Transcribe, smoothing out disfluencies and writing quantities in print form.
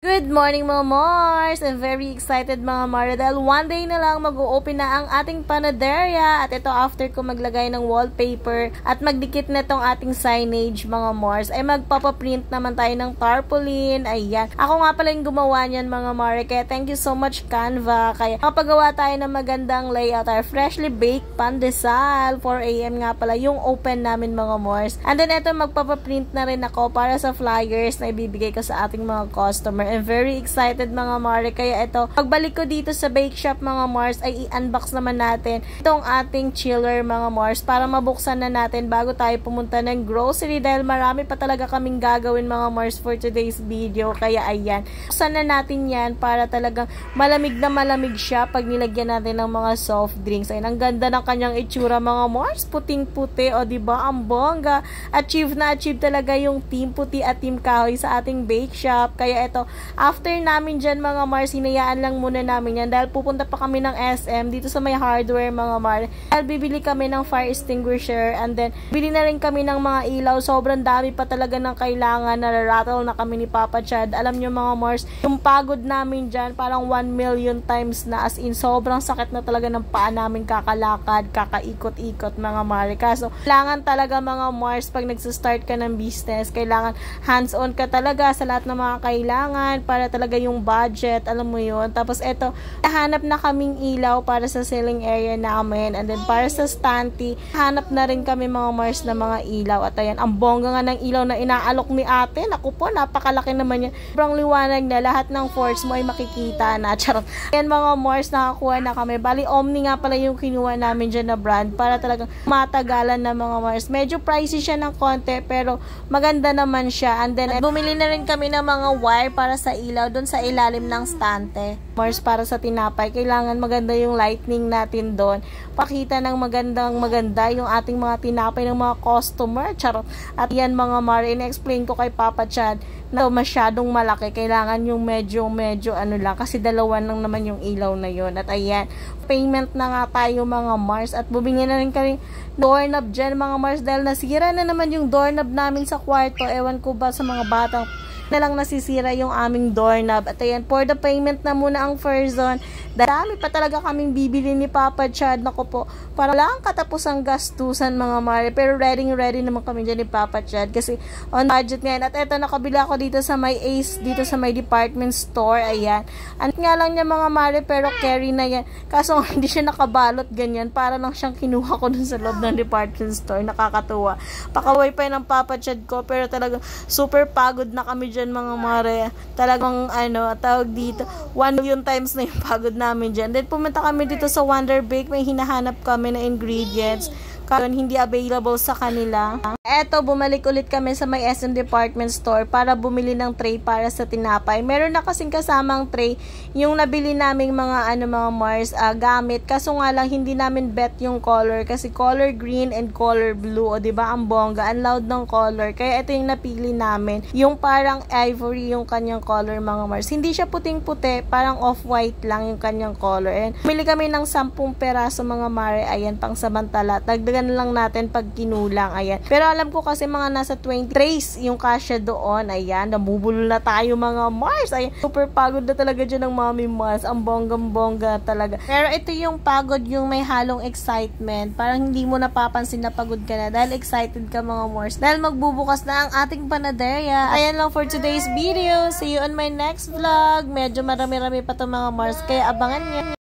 Good morning mga Mars! I'm very excited mga Mara dahil one day na lang mag-o-open na ang ating panaderia at ito after ko maglagay ng wallpaper at magdikit na tong ating signage mga Mars ay magpapaprint naman tayo ng tarpaulin. Ayan. Ako nga pala yung gumawa niyan mga Mara kaya thank you so much Canva. Kaya makapagawa tayo ng magandang layout. Our freshly baked pandesal 4 AM nga pala yung open namin mga Mars. And then ito magpapaprint na rin ako para sa flyers na ibibigay ko sa ating mga customer. I'm very excited mga Mars. Kaya ito, pagbalik ko dito sa bake shop mga Mars ay i-unbox naman natin itong ating chiller mga Mars para mabuksan na natin bago tayo pumunta ng grocery dahil marami pa talaga kaming gagawin mga Mars for today's video. Kaya ayan, buksan na natin yan para talagang malamig na malamig siya pag nilagyan natin ng mga soft drinks. Ayun, ang ganda ng kanyang itsura mga Mars, puting-puti o diba, ang bongga. Achieve na achieve talaga yung team puti at team kahoy sa ating bake shop. Kaya ito, after namin dyan mga Mars, hinayaan lang muna namin yan dahil pupunta pa kami ng SM dito sa may hardware mga Mars. Dahil bibili kami ng fire extinguisher and then bili na rin kami ng mga ilaw. Sobrang dami pa talaga ng kailangan. Nararattle na kami ni Papa Chad. Alam nyo mga Mars, yung pagod namin dyan parang 1 million times na, as in sobrang sakit na talaga ng paa namin kakalakad, kakaikot-ikot mga Mars. Kaso kailangan talaga mga Mars pag nagsistart ka ng business, kailangan hands-on ka talaga sa lahat ng mga kailangan para talaga yung budget, alam mo yun. Tapos eto, nahanap na kaming ilaw para sa selling area namin and then para sa stanty, hanap na rin kami mga Mars na mga ilaw at ayan, ang bongga nga ng ilaw na inaalok ni ate. Naku po, napakalaki naman yan. Sobrang liwanag na, lahat ng force mo ay makikita na. Charot. Ayan mga Mars, nakakuha na kami. Bali, Omni nga pala yung kinuha namin dyan na brand para talagang matagalan na mga Mars. Medyo pricey siya ng konti pero maganda naman siya. And then, bumili na rin kami ng mga wire para sa ilaw doon sa ilalim ng stante. Mars, para sa tinapay, kailangan maganda yung lightning natin doon. Pakita ng maganda yung ating mga tinapay ng mga customer. Charot. At yan mga Mars, in-explain ko kay Papa Chad na masyadong malaki. Kailangan yung medyo ano lang kasi dalawa lang naman yung ilaw na yun. At ayan, payment na nga tayo mga Mars at bumili na rin kami doorknob dyan mga Mars dahil nasira na naman yung doorknob namin sa kwarto. Ewan ko ba sa mga batang na lang nasisira yung aming doorknob. At ayan, for the payment na muna ang first zone. Dami pa talaga kaming bibili ni Papa Chad. Naku po, para lang katapusang gastusan mga Mare. Pero ready naman kami dyan ni Papa Chad kasi on budget ngayon. At eto, nakabila ako dito sa may Ace, dito sa may department store. Ayan. Anit nga lang niya mga Mare, pero carry na yan. Kaso hindi siya nakabalot ganyan. Para lang siyang kinuha ko dun sa loob ng department store. Nakakatuwa. Pakaway pa ng Papa Chad ko, pero talagang super pagod na kami dyan mga Mare. Talagang tawag dito 1 million times na yung pagod namin dyan. Then pumunta kami dito sa Wonder Bake. May hinahanap kami na ingredients karon hindi available sa kanila. Eto, bumalik ulit kami sa may SM department store para bumili ng tray para sa tinapay. Meron na kasing kasamang tray yung nabili naming mga mga Mars gamit. Kaso nga lang hindi namin bet yung color kasi color green and color blue, o diba ang bongga, ang loud ng color. Kaya ito yung napili namin. Yung parang ivory yung kanyang color mga Mars. Hindi siya puting-puti, parang off-white lang yung kanyang color. And bumili kami ng 10 peraso mga Mare. Ayan, pang samantala. Dagdagan lang natin pag kinulang. Ayan. Pero alam ko kasi mga nasa 20 trays yung kasya doon. Ayan. Nabubulol na tayo mga Mars. Ayan. Super pagod na talaga dyan ng Mami Mars. Ang bonggang-bongga talaga. Pero ito yung pagod yung may halong excitement. Parang hindi mo napapansin na pagod ka na dahil excited ka mga Mars. Dahil magbubukas na ang ating panaderia. Ayan lang for today's video. See you on my next vlog. Medyo marami-rami pa to mga Mars. Kaya abangan niyo.